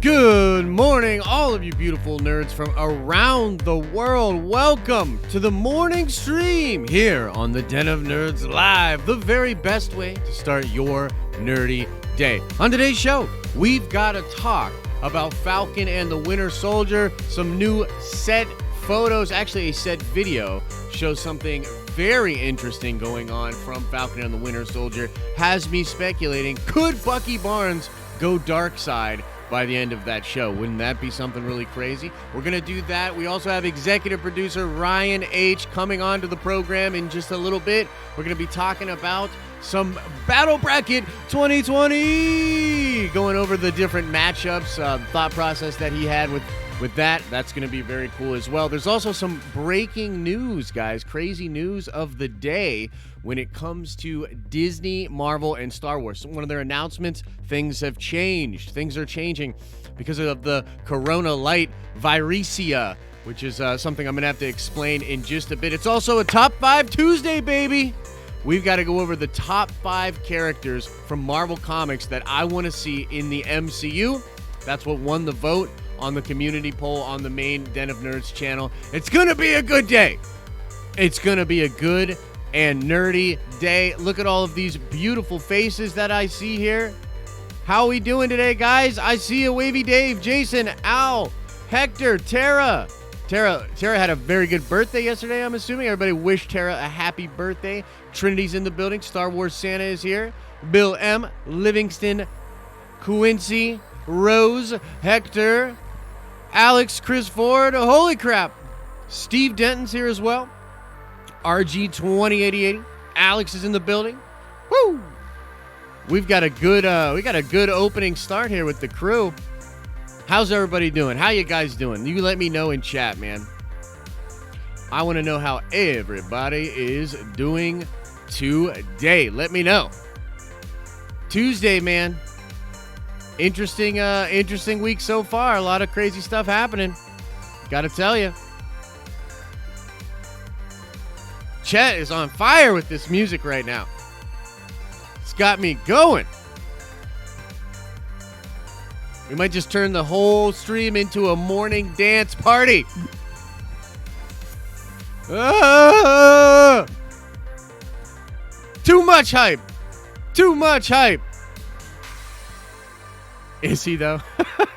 Good morning, all of you beautiful nerds from around the world. Welcome to the morning stream here on the Den of Nerds Live, the very best way to start your nerdy day. On today's show, we've got to talk about Falcon and the Winter Soldier, some new set photos, actually a set video shows something very interesting going on from Falcon and the Winter Soldier. Has me speculating, could Bucky Barnes go dark side by the end of that show? Wouldn't that be something really crazy? We're going to do that. We also have executive producer Ryan H. coming on to the program in just a little bit. We're going to be talking about some Battle Bracket 2020, going over the different matchups, thought process that he had with that. That's going to be very cool as well. There's also some breaking news, guys, crazy news of the day when it comes to Disney, Marvel, and Star Wars. One of their announcements, things have changed. Things are changing because of the Corona Light Virusia, which is something I'm going to have to explain in just a bit. It's also a Top 5 Tuesday, baby. We've got to go over the top 5 characters from Marvel Comics that I want to see in the MCU. That's what won the vote on the community poll on the main Den of Nerds channel. It's going to be a good day. It's going to be a good and nerdy day. Look at all of these beautiful faces that I see here. How are we doing today, guys? I see a Wavy Dave, Jason, Al, Hector, Tara. Tara had a very good birthday yesterday, I'm assuming. Everybody wish Tara a happy birthday. Trinity's in the building. Star Wars Santa is here. Bill M, Livingston, Quincy, Rose, Hector, Alex, Chris Ford. Holy crap. Steve Denton's here as well. RG 2080. Alex is in the building. Woo! We've got a good opening start here with the crew. How's everybody doing? How you guys doing? You let me know in chat, man. I want to know how everybody is doing today. Let me know. Tuesday, man. Interesting week so far. A lot of crazy stuff happening. Gotta tell you. Chet is on fire with this music right now. It's got me going. We might just turn the whole stream into a morning dance party. Too much hype. Too much hype. Is he, though?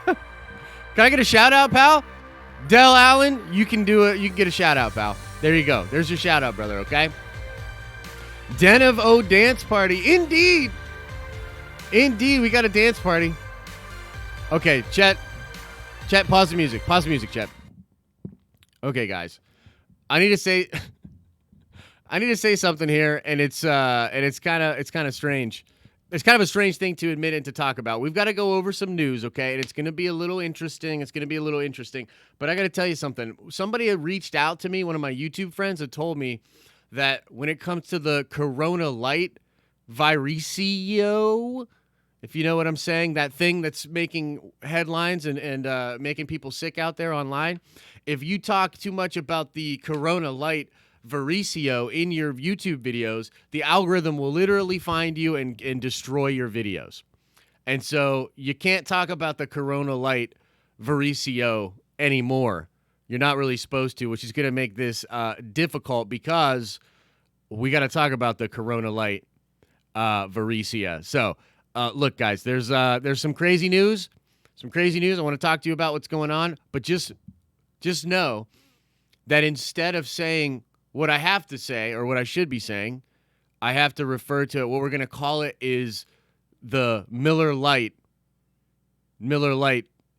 Can I get a shout-out, pal? Del Allen, you can do it. You can get a shout-out, pal. There you go. There's your shout-out, brother, okay? Den of O dance party. Indeed. Indeed, we got a dance party. Okay, Chet, pause the music. Pause the music, Chet. Okay, guys. I need to say something here, and it's kind of strange. It's kind of a strange thing to admit and to talk about. We've got to go over some news, okay? And it's going to be a little interesting. But I got to tell you something. Somebody had reached out to me, one of my YouTube friends had told me that when it comes to the Corona Light Virusia, if you know what I'm saying, that thing that's making headlines and making people sick out there online, if you talk too much about the Corona Light Virusia in your YouTube videos, the algorithm will literally find you and destroy your videos. And so you can't talk about the Corona Light Virusia anymore. You're not really supposed to, which is going to make this difficult because we got to talk about the Corona Light Virusia. So look, guys, there's some crazy news. I want to talk to you about what's going on, but just know that instead of saying what I have to say, or what I should be saying, I have to refer to it. What we're going to call it is the Miller Lite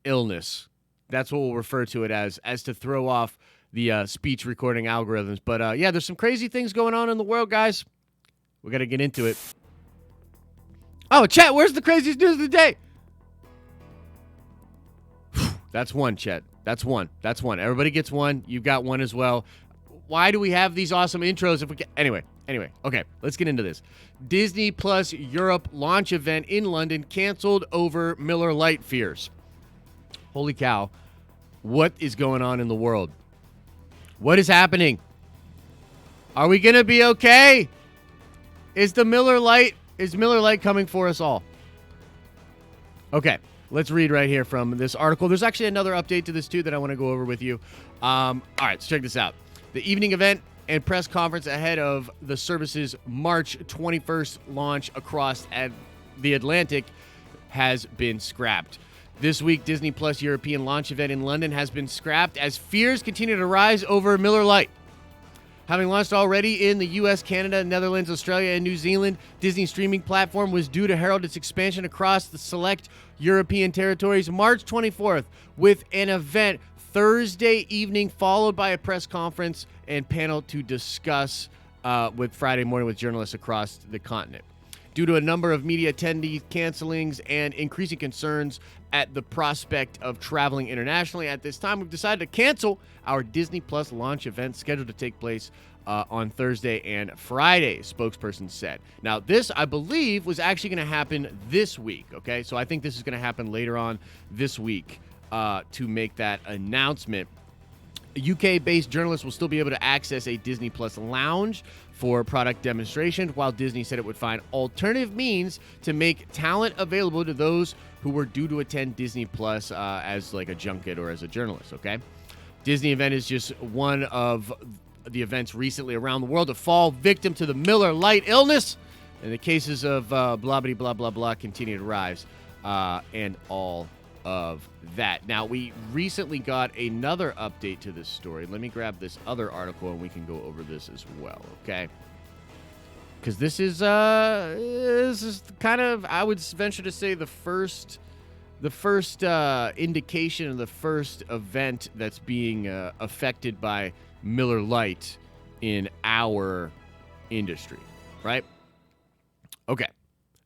illness. That's what we'll refer to it as to throw off the speech recording algorithms. But yeah, there's some crazy things going on in the world, guys. We got to get into it. Oh, Chet, where's the craziest news of the day? That's one, Chet. That's one. Everybody gets one. You've got one as well. Why do we have these awesome intros if we can? Anyway, okay, let's get into this. Disney Plus Europe launch event in London canceled over Miller Lite fears. Holy cow. What is going on in the world? What is happening? Are we going to be okay? Is Miller Lite coming for us all? Okay. let's read right here from this article. There's actually another update to this, too, that I want to go over with you. All right, let's check this out. The evening event and press conference ahead of the service's March 21st launch across the Atlantic has been scrapped. This week, Disney Plus European launch event in London has been scrapped as fears continue to rise over Miller Lite. Having launched already in the U.S., Canada, Netherlands, Australia, and New Zealand, Disney's streaming platform was due to herald its expansion across the select European territories March 24th with an event Thursday evening followed by a press conference and panel to discuss with Friday morning with journalists across the continent. Due to a number of media attendee cancelings and increasing concerns at the prospect of traveling internationally at this time, we've decided to cancel our Disney Plus launch event scheduled to take place on Thursday and Friday, spokesperson said. Now, this, I believe, was actually going to happen this week, okay? So I think this is going to happen later on this week to make that announcement. UK-based journalists will still be able to access a Disney Plus lounge for product demonstration, while Disney said it would find alternative means to make talent available to those who were due to attend Disney Plus as like a junket or as a journalist, okay? Disney event is just one of the events recently around the world to fall victim to the Miller Lite illness, and the cases of blah, blah, blah, blah, blah continue to rise, and all of that. Now, we recently got another update to this story. Let me grab this other article and we can go over this as well, okay? Because this is kind of, I would venture to say, the first indication of the first event that's being affected by Miller Lite in our industry, right? Okay.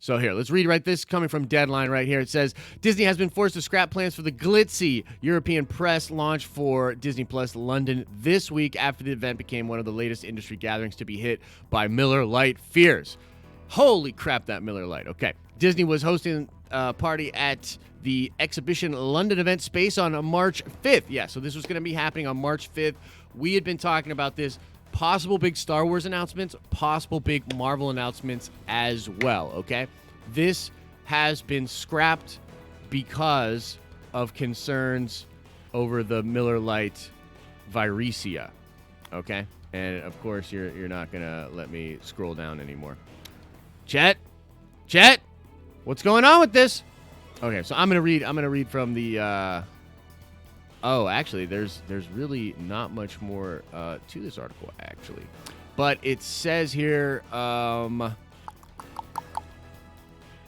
So here, let's read right this coming from Deadline right here. It says, Disney has been forced to scrap plans for the glitzy European press launch for Disney Plus London this week after the event became one of the latest industry gatherings to be hit by Miller Lite fears. Holy crap, that Miller Lite. Okay. Disney was hosting a party at the Exhibition London event space on March 5th. Yeah, so this was going to be happening on March 5th. We had been talking about this. Possible big Star Wars announcements, possible big Marvel announcements as well, okay? This has been scrapped because of concerns over the Miller Lite virusia, okay? And, of course, you're not going to let me scroll down anymore. Chet, what's going on with this? Okay, so I'm going to read from the oh, actually, there's really not much more to this article, actually. But it says here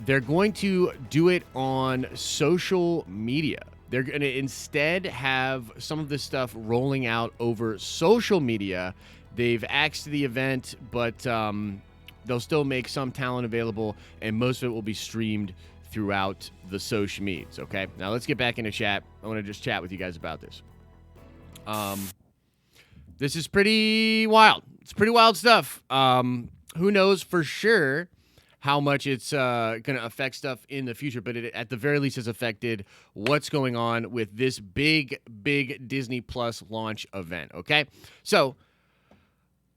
they're going to do it on social media. They're going to instead have some of this stuff rolling out over social media. They've axed the event, but they'll still make some talent available, and most of it will be streamed throughout the social medias, okay? Now, let's get back into chat. I want to just chat with you guys about this. This is pretty wild. It's pretty wild stuff. Who knows for sure how much it's going to affect stuff in the future, but it, at the very least, has affected what's going on with this big Disney Plus launch event, okay? So,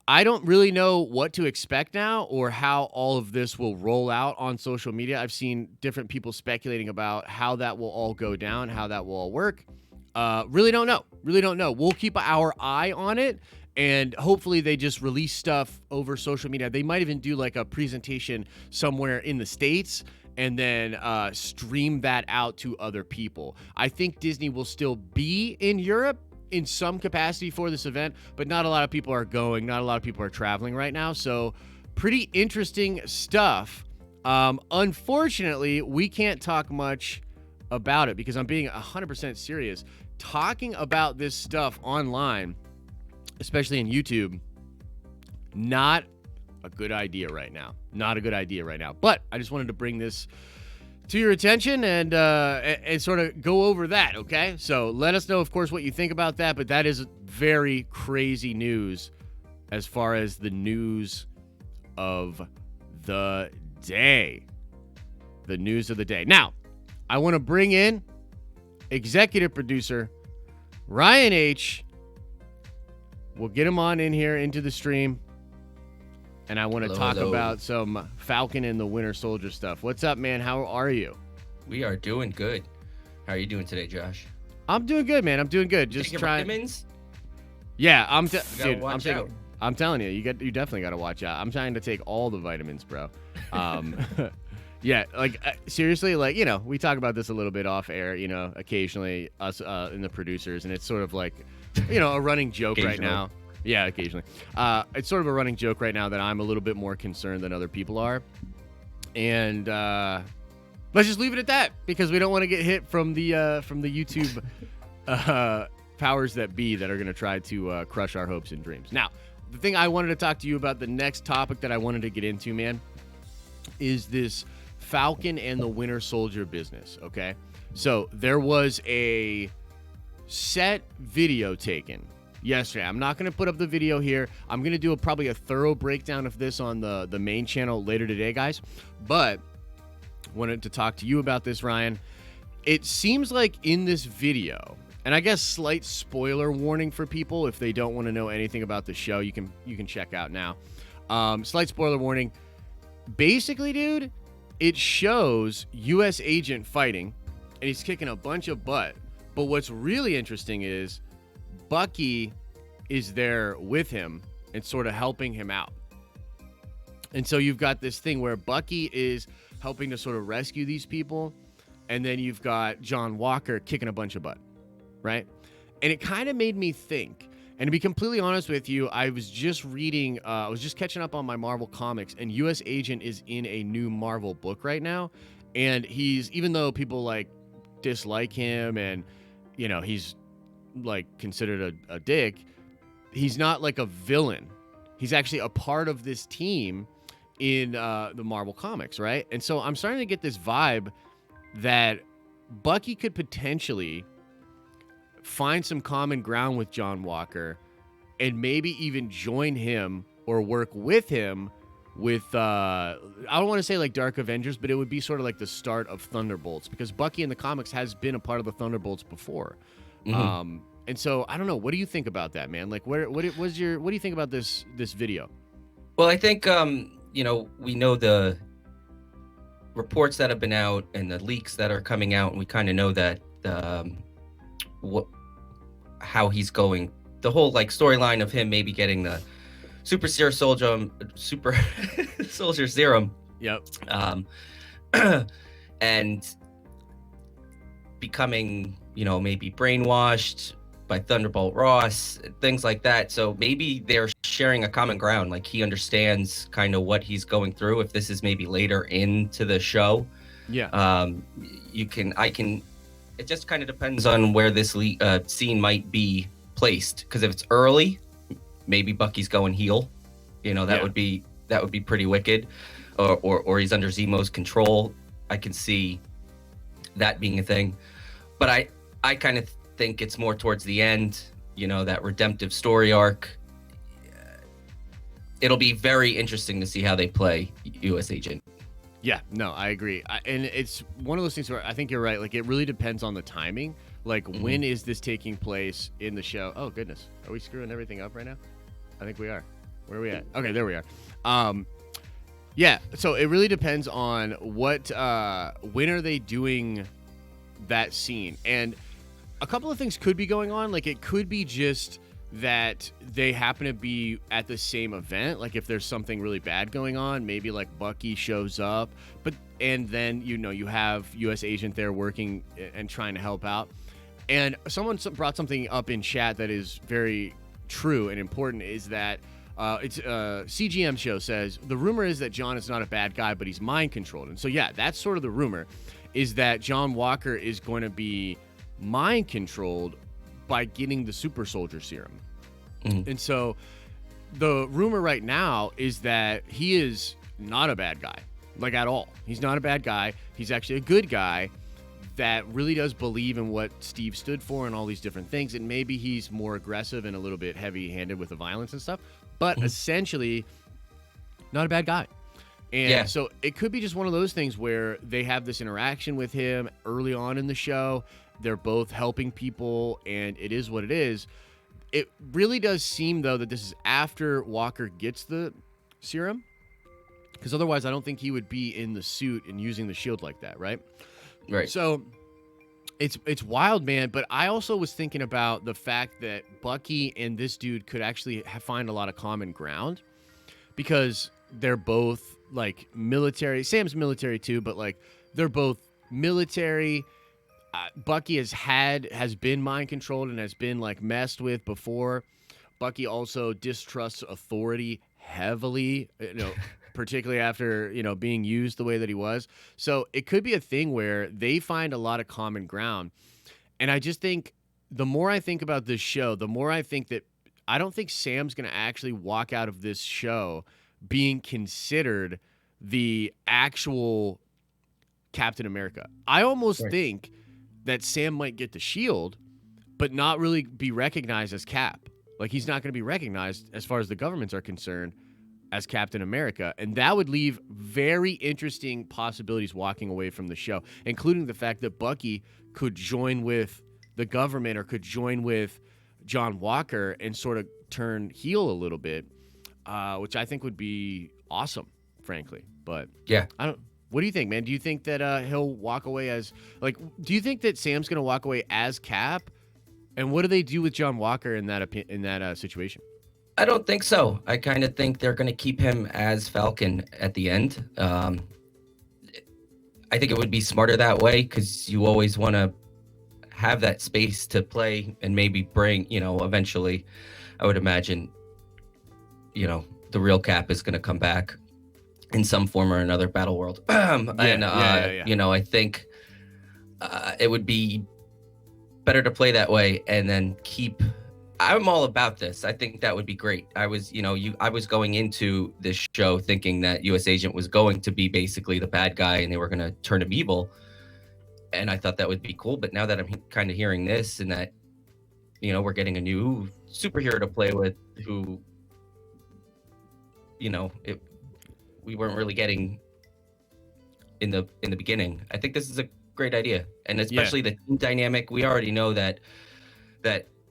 I don't really know what to expect now or how all of this will roll out on social media. I've seen different people speculating about how that will all go down, how that will all work. Really don't know. We'll keep our eye on it, and hopefully they just release stuff over social media. They might even do like a presentation somewhere in the States and then stream that out to other people. I think Disney will still be in Europe in some capacity for this event, but not a lot of people are going. Not a lot of people are traveling right now. So pretty interesting stuff. Unfortunately, we can't talk much about it because I'm being 100% serious. Talking about this stuff online, especially in YouTube, not a good idea right now. But I just wanted to bring this to your attention and sort of go over that, okay? So let us know, of course, what you think about that, but that is very crazy news as far as the news of the day. The news of the day. Now, I want to bring in executive producer Ryan H. We'll get him on in here into the stream. And I want to talk about some Falcon and the Winter Soldier stuff. What's up, man? How are you? We are doing good. How are you doing today, Josh? I'm doing good, man. I'm doing good. Just Taking trying. vitamins? Yeah, Dude, I'm telling you, you definitely got to watch out. I'm trying to take all the vitamins, bro. Yeah, like seriously, like we talk about this a little bit off air. Occasionally us and the producers, and it's sort of like, a running joke right now. Yeah, occasionally. It's sort of a running joke right now that I'm a little bit more concerned than other people are, and let's just leave it at that because we don't want to get hit from the YouTube powers that be that are going to try to crush our hopes and dreams. Now, the thing I wanted to talk to you about, the next topic that I wanted to get into, man, is this Falcon and the Winter Soldier business, okay? So there was a set video taken yesterday. I'm not going to put up the video here. I'm going to do probably a thorough breakdown of this on the main channel later today, guys. But wanted to talk to you about this, Ryan. It seems like in this video, and I guess slight spoiler warning for people if they don't want to know anything about the show, you can check out now. Slight spoiler warning. Basically, dude, it shows US Agent fighting, and he's kicking a bunch of butt. But what's really interesting is Bucky is there with him and sort of helping him out. And so you've got this thing where Bucky is helping to sort of rescue these people, and then you've got John Walker kicking a bunch of butt, right? And it kind of made me think, and to be completely honest with you, I was just reading, I was just catching up on my Marvel comics, and US Agent is in a new Marvel book right now. And he's, even though people like dislike him and, he's like considered a dick, he's not like a villain. He's actually a part of this team in the Marvel comics, right? And so I'm starting to get this vibe that Bucky could potentially find some common ground with John Walker and maybe even join him or work with him with, I don't want to say like Dark Avengers, but it would be sort of like the start of Thunderbolts, because Bucky in the comics has been a part of the Thunderbolts before. Mm-hmm. And so I don't know. What do you think about that, man? Like, what do you think about this video? Well, I think, we know the reports that have been out and the leaks that are coming out, and we kind of know that how he's going. The whole like storyline of him maybe getting the super soldier serum. Yep. And becoming, maybe brainwashed by Thunderbolt Ross, things like that. So maybe they're sharing a common ground. Like he understands kind of what he's going through. If this is maybe later into the show, yeah. It just kind of depends on where this scene might be placed. Because if it's early, maybe Bucky's going heel. That would be pretty wicked. Or he's under Zemo's control. I can see that being a thing. But I kind of think it's more towards the end, that redemptive story arc. It'll be very interesting to see how they play US Agent. Yeah, no, I agree. And it's one of those things where I think you're right. Like, it really depends on the timing. Like, when is this taking place in the show? Oh, goodness. Are we screwing everything up right now? I think we are. Where are we at? Okay, there we are. Yeah, so it really depends on when are they doing that scene. And a couple of things could be going on. Like, it could be just that they happen to be at the same event. Like, if there's something really bad going on, maybe like Bucky shows up, and then you have US Agent there working and trying to help out. And someone brought something up in chat that is very true and important, is that it's CGM show says the rumor is that John is not a bad guy, but he's mind controlled. And so yeah, that's sort of the rumor, is that John Walker is going to be mind controlled by getting the super soldier serum. And so the rumor right now is that he is not a bad guy, like at all. He's not a bad guy. He's actually a good guy that really does believe in what Steve stood for and all these different things. And maybe he's more aggressive and a little bit heavy-handed with the violence and stuff, but essentially not a bad guy. And so it could be just one of those things where they have this interaction with him early on in the show. They're both helping people, and it is what it is. It really does seem, though, that this is after Walker gets the serum, because otherwise I don't think he would be in the suit and using the shield like that, right? Right. So It's wild, man. But I also was thinking about the fact that Bucky and this dude could actually find a lot of common ground because they're both like military. Sam's military too, but like they're both military. Bucky has been mind controlled and has been like messed with before. Bucky also distrusts authority heavily, particularly after, being used the way that he was. So it could be a thing where they find a lot of common ground. And I just think the more I think about this show, the more I think that I don't think Sam's going to actually walk out of this show being considered the actual Captain America. I almost think that Sam might get the shield, but not really be recognized as Cap. Like, he's not going to be recognized, as far as the governments are concerned, as Captain America. And that would leave very interesting possibilities walking away from the show, including the fact that Bucky could join with the government or could join with John Walker and sort of turn heel a little bit, which I think would be awesome, frankly. But Yeah. What do you think, man? Do you think that he'll walk away as, like, do you think that Sam's going to walk away as Cap? And what do they do with John Walker in that situation? I don't think so. I kind of think they're going to keep him as Falcon at the end. I think it would be smarter that way because you always want to have that space to play and maybe bring, eventually, I would imagine, the real Cap is going to come back in some form or another, Battle World. I think it would be better to play that way and then keep. I'm all about this. I think that would be great. I was going into this show thinking that US Agent was going to be basically the bad guy and they were going to turn him evil. And I thought that would be cool. But now that I'm kind of hearing this and that, we're getting a new superhero to play with who, we weren't really getting in the beginning. I think this is a great idea. And especially the team dynamic. We already know that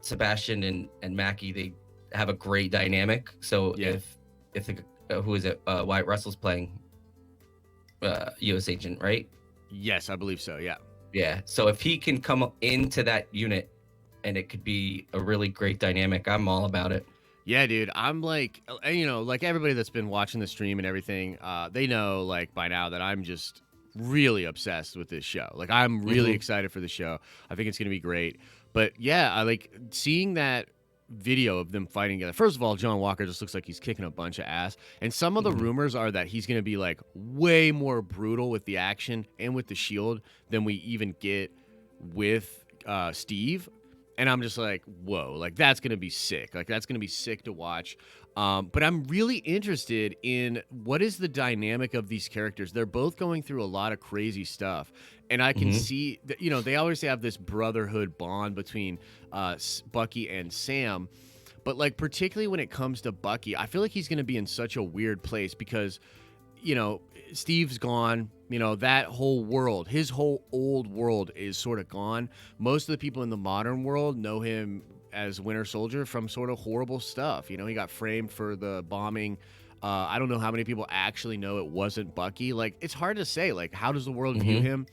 Sebastian and Mackie, they have a great dynamic. So if who is it? Wyatt Russell's playing US Agent, right? Yes, I believe so. Yeah. Yeah. So if he can come into that unit and it could be a really great dynamic, I'm all about it. Yeah, dude. I'm like, like everybody that's been watching the stream and everything, they know like by now that I'm just really obsessed with this show. Like, I'm really excited for the show. I think it's going to be great. But yeah, I like seeing that video of them fighting together. First of all, John Walker just looks like he's kicking a bunch of ass. And some of the rumors are that he's going to be like way more brutal with the action and with the shield than we even get with Steve. And I'm just like, whoa, like that's going to be sick. Like that's going to be sick to watch. But I'm really interested in what is the dynamic of these characters. They're both going through a lot of crazy stuff. And I can see that, they always have this brotherhood bond between Bucky and Sam. But like, particularly when it comes to Bucky, I feel like he's going to be in such a weird place because, Steve's gone. That whole world, his whole old world is sort of gone. Most of the people in the modern world know him as Winter Soldier from sort of horrible stuff. He got framed for the bombing. I don't know how many people actually know it wasn't Bucky. Like, it's hard to say. Like, how does the world view him?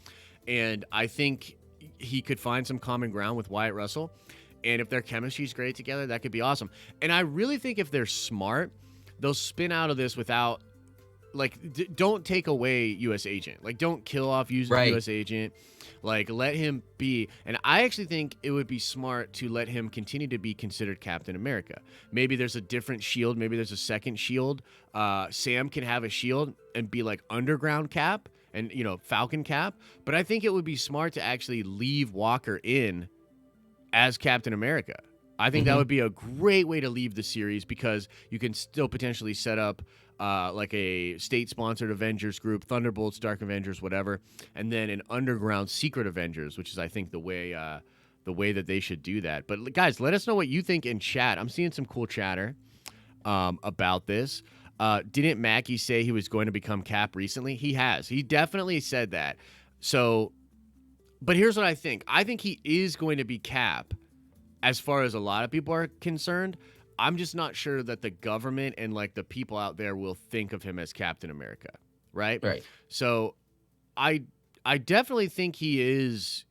And I think he could find some common ground with Wyatt Russell. And if their chemistry's great together, that could be awesome. And I really think if they're smart, they'll spin out of this without, like, don't take away US Agent. Like, don't kill off US Agent. Like, let him be. And I actually think it would be smart to let him continue to be considered Captain America. Maybe there's a different shield. Maybe there's a second shield. Sam can have a shield and be like Underground Cap and, Falcon Cap. But I think it would be smart to actually leave Walker in as Captain America. I think that would be a great way to leave the series because you can still potentially set up like a state-sponsored Avengers group, Thunderbolts, Dark Avengers, whatever, and then an underground Secret Avengers, which is, I think, the way that they should do that. But guys, let us know what you think in chat. I'm seeing some cool chatter about this. Didn't Mackie say he was going to become Cap recently? He has. He definitely said that. So, but here's what I think. I think he is going to be Cap as far as a lot of people are concerned. I'm just not sure that the government and like the people out there will think of him as Captain America, right? Right. So I definitely think he is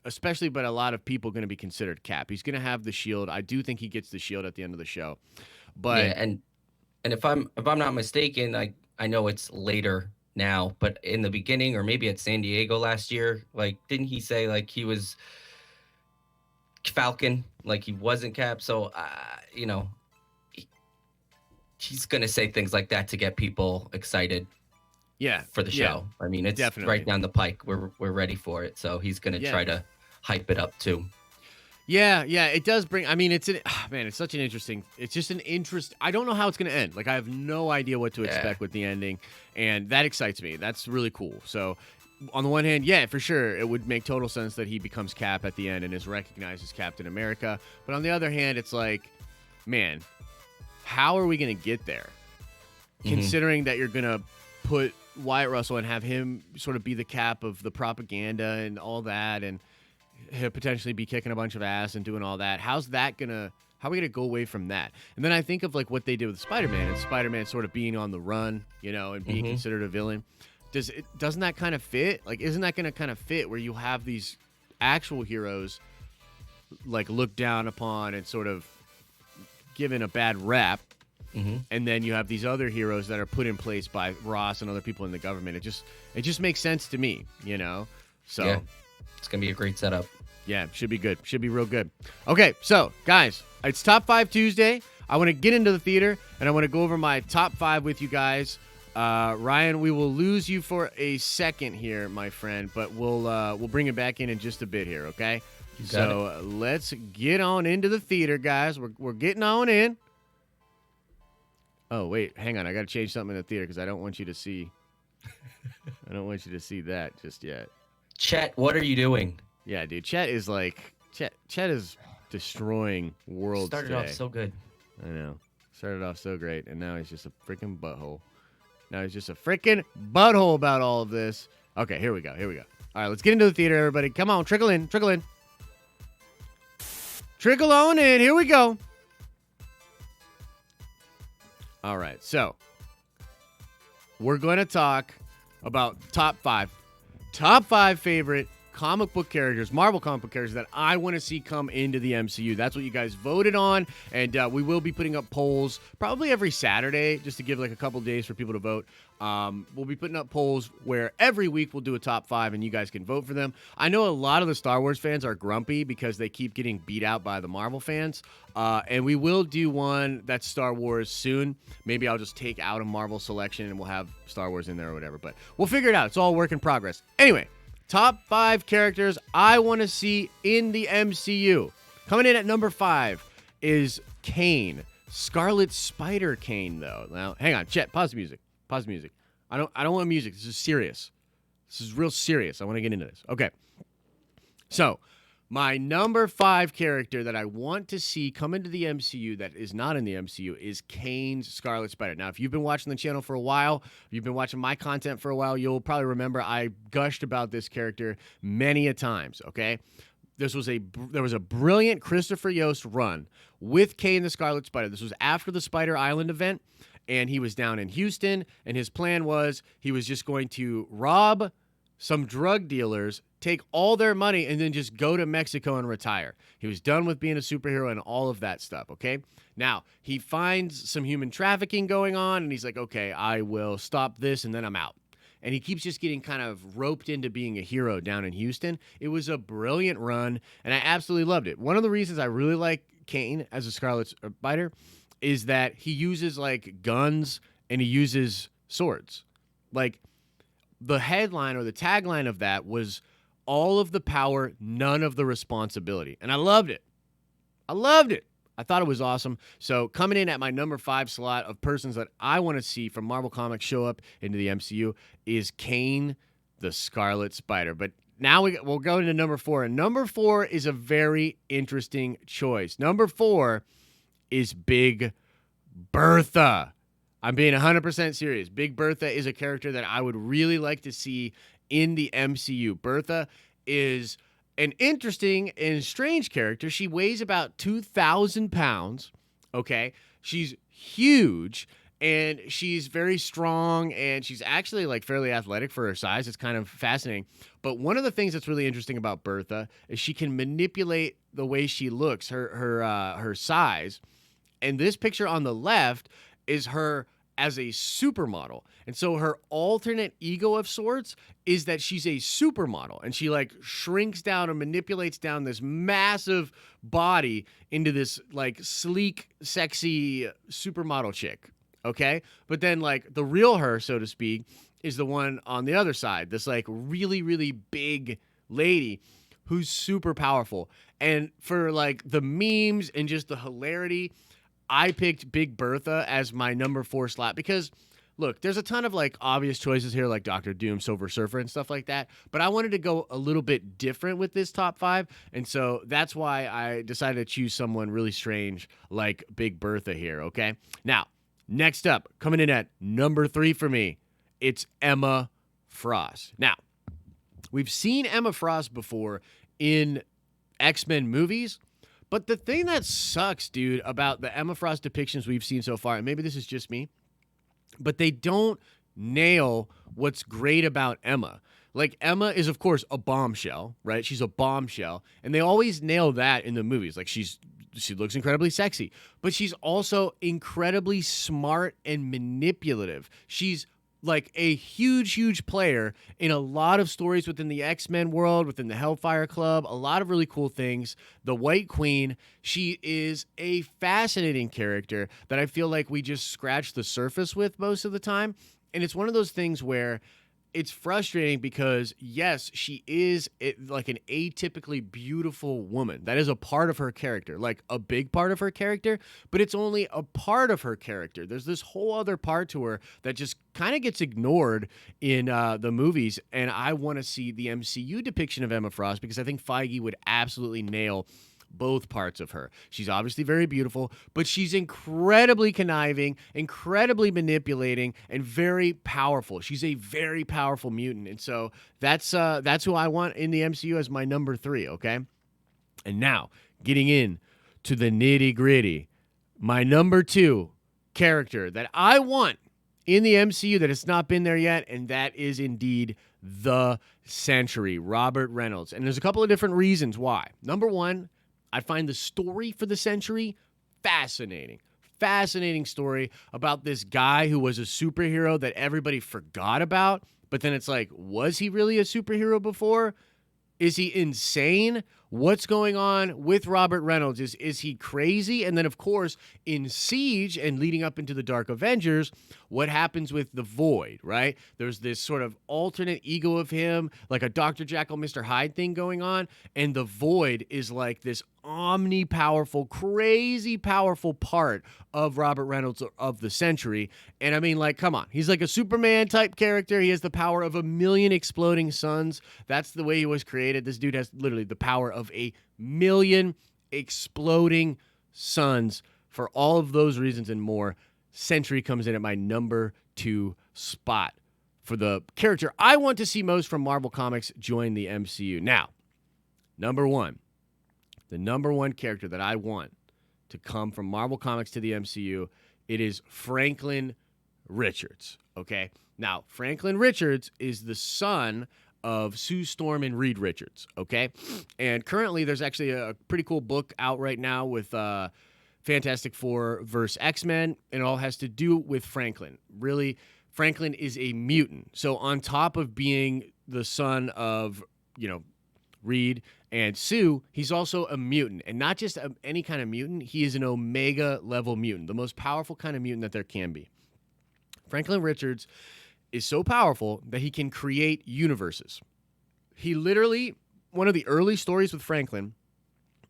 especially, but a lot of people going to be considered Cap. He's going to have the shield. I do think he gets the shield at the end of the show. But Yeah, and if I'm not mistaken, I know it's later now, but in the beginning or maybe at San Diego last year, like didn't he say like he was Falcon, like he wasn't Cap? So you know, he's gonna say things like that to get people excited. Yeah, for the show. I mean, it's definitely right down the pike. We're ready for it. So he's gonna try to hype it up too. Yeah, it does bring. I mean, it's such an interesting. It's just an interest. I don't know how it's going to end. Like, I have no idea what to expect with the ending, and that excites me. That's really cool. So, on the one hand, yeah, for sure, it would make total sense that he becomes Cap at the end and is recognized as Captain America. But on the other hand, it's like, man, how are we going to get there? Considering that you're going to put Wyatt Russell and have him sort of be the Cap of the propaganda and all that, and he'll potentially be kicking a bunch of ass and doing all that. How are we gonna go away from that? And then I think of like what they did with Spider-Man, and Spider-Man sort of being on the run, and being considered a villain. Doesn't that kind of fit? Like, isn't that gonna kind of fit where you have these actual heroes like looked down upon and sort of given a bad rap? And then you have these other heroes that are put in place by Ross and other people in the government. It just makes sense to me, So yeah, it's gonna be a great setup. Yeah, should be good. Should be real good. Okay, so guys, it's Top 5 Tuesday. I want to get into the theater and I want to go over my top 5 with you guys. Ryan, we will lose you for a second here, my friend, but we'll bring it back in just a bit here. Okay. So let's get on into the theater, guys. We're getting on in. Oh, wait, hang on. I got to change something in the theater because I don't want you to see. I don't want you to see that just yet. Chet, what are you doing? Yeah, dude. Chet is destroying worlds. Started off so good. I know. Started off so great, and now he's just a freaking butthole. Now he's just a freaking butthole about all of this. Okay, here we go. All right, let's get into the theater, everybody. Come on, trickle in. Trickle on in. Here we go. All right, so we're going to talk about top five favorite comic book characters, Marvel comic book characters that I want to see come into the MCU. That's what you guys voted on, and we will be putting up polls probably every Saturday just to give like a couple days for people to vote. We'll be putting up polls where every week we'll do a top 5 and you guys can vote for them. I know a lot of the Star Wars fans are grumpy because they keep getting beat out by the Marvel fans, and we will do one that's Star Wars soon. Maybe I'll just take out a Marvel selection and we'll have Star Wars in there or whatever, but we'll figure it out. It's all work in progress. Anyway, top 5 characters I want to see in the MCU. Coming in at number 5 is Kane. Scarlet Spider Kane, though. Now, hang on. Chet, pause the music. I don't want music. This is serious. This is real serious. I want to get into this. Okay. So, my number 5 character that I want to see come into the MCU that is not in the MCU is Kane's Scarlet Spider. Now, if you've been watching the channel for a while, if you've been watching my content for a while, you'll probably remember I gushed about this character many a times, okay? There was a brilliant Christopher Yost run with Kane the Scarlet Spider. This was after the Spider Island event, and he was down in Houston, and his plan was he was just going to rob some drug dealers, take all their money, and then just go to Mexico and retire. He was done with being a superhero and all of that stuff, okay? Now, he finds some human trafficking going on, and he's like, okay, I will stop this, and then I'm out. And he keeps just getting kind of roped into being a hero down in Houston. It was a brilliant run, and I absolutely loved it. One of the reasons I really like Kane as a Scarlet Spider is that he uses, like, guns, and he uses swords. Like, the headline or the tagline of that was all of the power, none of the responsibility. And I loved it. I thought it was awesome. So coming in at my number 5 slot of persons that I want to see from Marvel Comics show up into the MCU is Kane the Scarlet Spider. But now we'll go into number 4. And number 4 is a very interesting choice. Number 4 is Big Bertha. I'm being 100% serious. Big Bertha is a character that I would really like to see in the MCU. Bertha is an interesting and strange character. She weighs about 2,000 pounds, okay? She's huge, and she's very strong, and she's actually like fairly athletic for her size. It's kind of fascinating. But one of the things that's really interesting about Bertha is she can manipulate the way she looks, her size. And this picture on the left is her as a supermodel. And so her alternate ego of sorts is that she's a supermodel, and she like shrinks down and manipulates down this massive body into this like sleek, sexy supermodel chick. Okay. But then like the real her, so to speak, is the one on the other side, this like really, really big lady who's super powerful. And for like the memes and just the hilarity, I picked Big Bertha as my number 4 slot because, look, there's a ton of like obvious choices here, like Doctor Doom, Silver Surfer, and stuff like that. But I wanted to go a little bit different with this top 5, and so that's why I decided to choose someone really strange like Big Bertha here. Okay, now next up, coming in at number 3 for me, it's Emma Frost. Now, we've seen Emma Frost before in X-Men movies. But the thing that sucks, dude, about the Emma Frost depictions we've seen so far, and maybe this is just me, but they don't nail what's great about Emma. Like, Emma is, of course, a bombshell, right? She's a bombshell. And they always nail that in the movies. Like, she looks incredibly sexy, but she's also incredibly smart and manipulative. She's like a huge, huge player in a lot of stories within the X-Men world, within the Hellfire Club, a lot of really cool things. The White Queen, she is a fascinating character that I feel like we just scratch the surface with most of the time. And it's one of those things where it's frustrating because, yes, she is like an atypically beautiful woman. That is a part of her character, like a big part of her character, but it's only a part of her character. There's this whole other part to her that just kind of gets ignored in the movies, and I want to see the MCU depiction of Emma Frost because I think Feige would absolutely nail both parts of her. She's obviously very beautiful, but she's incredibly conniving, incredibly manipulating, and very powerful. She's a very powerful mutant, and so that's who I want in the MCU as my number 3. Okay, and now getting in to the nitty gritty, my number 2 character that I want in the MCU that has not been there yet, and that is indeed the Sentry, Robert Reynolds. And there's a couple of different reasons why. Number 1, I find the story for the Sentry fascinating. Fascinating story about this guy who was a superhero that everybody forgot about. But then it's like, was he really a superhero before? Is he insane? What's going on with Robert Reynolds? Is he crazy? And then, of course, in Siege and leading up into the Dark Avengers, what happens with the Void, right? There's this sort of alternate ego of him, like a Dr. Jekyll, Mr. Hyde thing going on. And the Void is like this omni-powerful, crazy powerful part of Robert Reynolds of the Sentry. And I mean, like, come on. He's like a Superman type character. He has the power of 1,000,000 exploding suns. That's the way he was created. This dude has literally the power of 1,000,000 exploding suns. For all of those reasons and more, Sentry comes in at my number 2 spot for the character I want to see most from Marvel Comics join the MCU. Now, number 1. The number 1 character that I want to come from Marvel Comics to the MCU, it is Franklin Richards, okay? Now, Franklin Richards is the son of Sue Storm and Reed Richards, okay? And currently there's actually a pretty cool book out right now with Fantastic Four versus X-Men, and it all has to do with Franklin. Really, Franklin is a mutant. So on top of being the son of, Reed and Sue, he's also a mutant, and not just any kind of mutant. He is an Omega level mutant, the most powerful kind of mutant that there can be. Franklin Richards is so powerful that he can create universes. He literally, one of the early stories with Franklin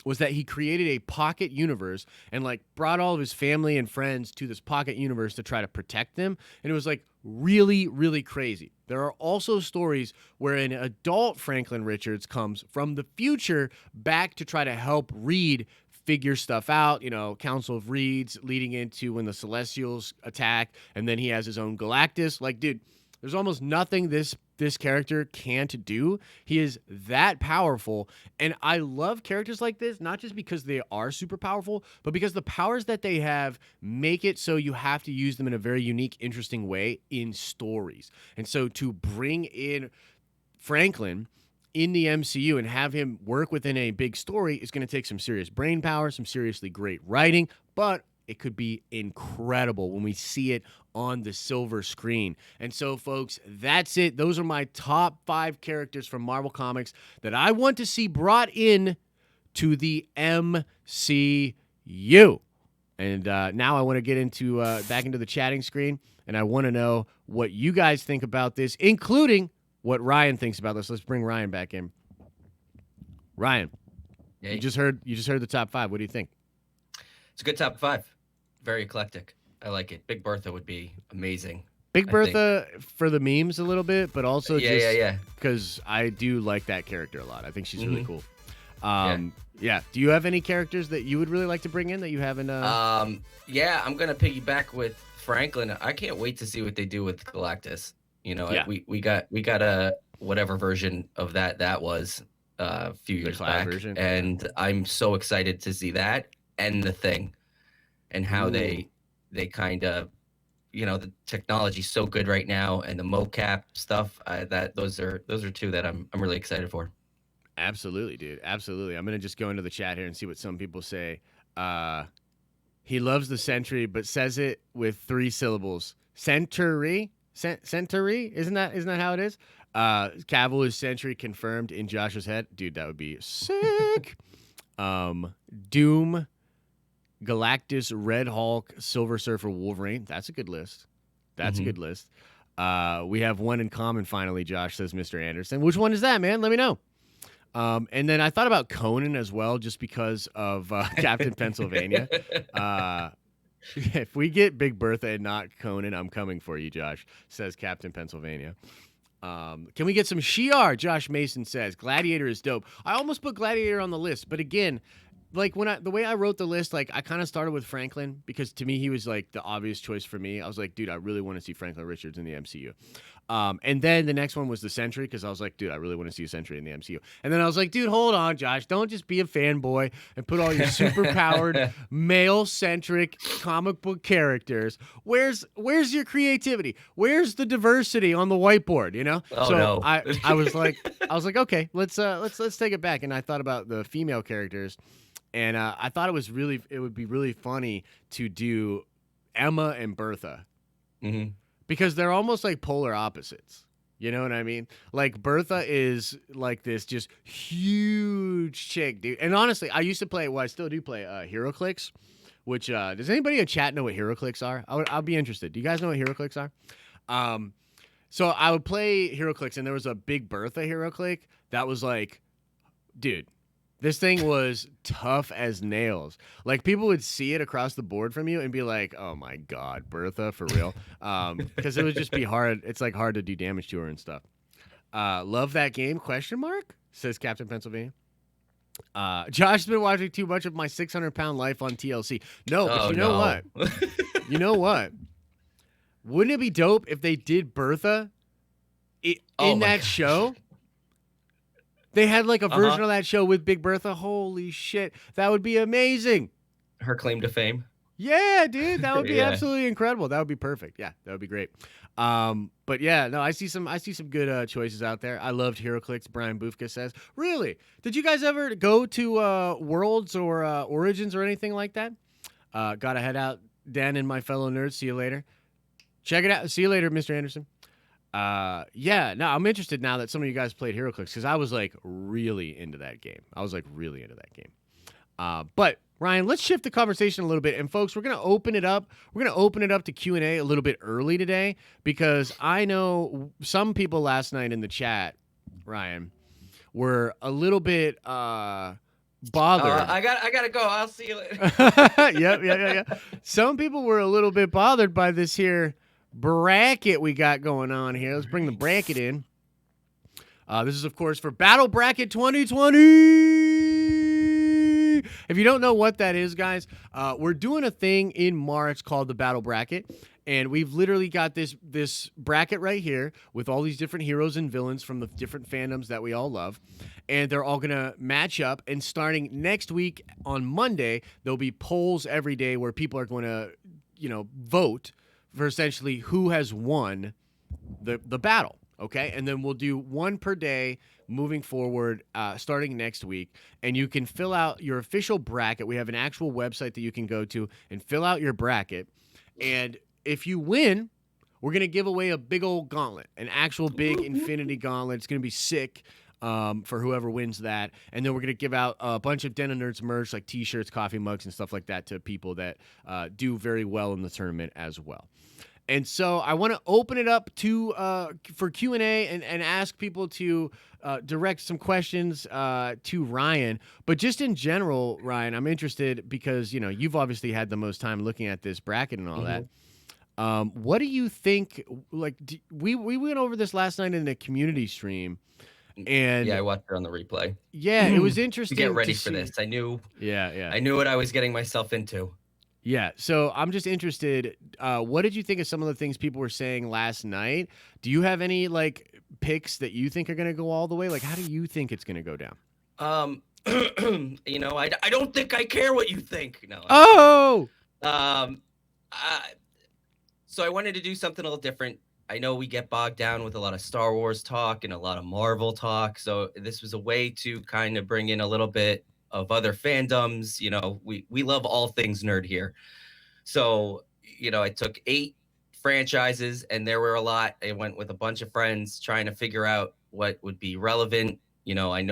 was that he created a pocket universe and like brought all of his family and friends to this pocket universe to try to protect them. And it was like really, really crazy. There are also stories where an adult Franklin Richards comes from the future back to try to help Reed figure stuff out, Council of Reeds leading into when the Celestials attack, and then he has his own Galactus. Like, dude, There's almost nothing this character can't do. He is that powerful, and I love characters like this, not just because they are super powerful, but because the powers that they have make it so you have to use them in a very unique, interesting way in stories. And so to bring in Franklin in the MCU and have him work within a big story is going to take some serious brain power, some seriously great writing, but it could be incredible when we see it on the silver screen. And so, folks, that's it. Those are my top 5 characters from Marvel Comics that I want to see brought in to the MCU. And now I want to get into back into the chatting screen, and I want to know what you guys think about this, including what Ryan thinks about this. Let's bring Ryan back in. Ryan, Yay. you just heard the top 5. What do you think? It's a good top 5. Very eclectic. I like it. Big Bertha would be amazing. Big Bertha for the memes a little bit, but also yeah. Because I do like that character a lot. I think she's really cool. Yeah. Do you have any characters that you would really like to bring in that you haven't? Yeah, I'm gonna piggyback with Franklin. I can't wait to see what they do with Galactus. You know, we got a whatever version of that was a few years back, version. And I'm so excited to see that and the Thing, and how they kind of, you know, the technology's so good right now, and the mocap stuff. Those are 2 that I'm really excited for. Absolutely, dude. Absolutely. I'm gonna just go into the chat here and see what some people say. He loves the Sentry, but says it with 3 syllables. Century. Century? Isn't that how it is? Cavill is Sentry confirmed in Josh's head. Dude, that would be sick. Doom, Galactus, Red Hulk, Silver Surfer, Wolverine. That's a good list. That's a good list. We have one in common finally, Josh, says Mr. Anderson. Which one is that, man? Let me know. And then I thought about Conan as well, just because of Captain Pennsylvania. If we get Big Bertha and not Conan, I'm coming for you, Josh, says Captain Pennsylvania. Can we get some Shi'ar? Josh Mason says Gladiator is dope. I almost put Gladiator on the list, but again, like the way I wrote the list, like I kind of started with Franklin because to me he was like the obvious choice for me. I was like, dude, I really want to see Franklin Richards in the MCU. And then the next one was the Sentry because I was like, dude, I really want to see a Sentry in the MCU. And then I was like, dude, hold on, Josh, don't just be a fanboy and put all your super powered male centric comic book characters. Where's your creativity? Where's the diversity on the whiteboard? You know? No. I was like, okay, let's take it back. And I thought about the female characters. And I thought it would be really funny to do Emma and Bertha. Mm-hmm. Because they're almost like polar opposites. You know what I mean? Like Bertha is like this just huge chick, dude. And honestly, I used to play, I still do play HeroClix, which, does anybody in chat know what HeroClix are? I'll be interested. Do you guys know what HeroClix are? So I would play HeroClix, and there was a Big Bertha HeroClix that was like, dude, this thing was tough as nails. Like, people would see it across the board from you and be like, oh, my God, Bertha, for real? Because it would just be hard. It's, like, hard to do damage to her and stuff. Love that game, ? Says Captain Pennsylvania. Josh's been watching too much of My 600-Pound Life on TLC. No, but you know what? You know what? Wouldn't it be dope if they did Bertha in that show? They had like a version of that show with Big Bertha. Holy shit. That would be amazing. Her claim to fame. Yeah, dude. That would be absolutely incredible. That would be perfect. Yeah, that would be great. But yeah, no, I see some good choices out there. I loved HeroClix, Brian Bufka says. Really? Did you guys ever go to Worlds or Origins or anything like that? Gotta head out, Dan and my fellow nerds. See you later. Check it out. See you later, Mr. Anderson. Yeah, no, I'm interested now that some of you guys played HeroClix because I was like really into that game. But Ryan, let's shift the conversation a little bit. And folks, we're going to open it up. We're going to open it up to Q&A a little bit early today because I know some people last night in the chat, Ryan, were a little bit bothered. I got to go. I'll see you later. Yep. Some people were a little bit bothered by this here bracket we got going on here. Let's bring the bracket in. This is, of course, for Battle Bracket 2020. If you don't know what that is, guys, we're doing a thing in March called the Battle Bracket. And we've literally got this bracket right here with all these different heroes and villains from the different fandoms that we all love. And they're all going to match up. And starting next week on Monday, there'll be polls every day where people are going to, vote for essentially who has won the battle. Okay, and then we'll do one per day moving forward, starting next week. And you can fill out your official bracket. We have an actual website that you can go to and fill out your bracket. And if you win, we're going to give away a big old gauntlet, an actual big infinity gauntlet. It's going to be sick for whoever wins that. And then we're going to give out a bunch of Den of Nerds merch, like T-shirts, coffee mugs, and stuff like that to people that do very well in the tournament as well. And so I want to open it up to for Q&A and ask people to direct some questions to Ryan. But just in general, Ryan, I'm interested because, you've obviously had the most time looking at this bracket and all that. What do you think? Like, we went over this last night in the community stream. And yeah, I watched it on the replay. Yeah, it was interesting to get ready for this. I knew what I was getting myself into. Yeah, so I'm just interested. What did you think of some of the things people were saying last night? Do you have any picks that you think are going to go all the way? Like, how do you think it's going to go down? I don't think I care what you think. No. Oh. So I wanted to do something a little different. I know we get bogged down with a lot of Star Wars talk and a lot of Marvel talk. So this was a way to kind of bring in a little bit of other fandoms. We love all things nerd here. So, I took 8 franchises and there were a lot. I went with a bunch of friends trying to figure out what would be relevant. I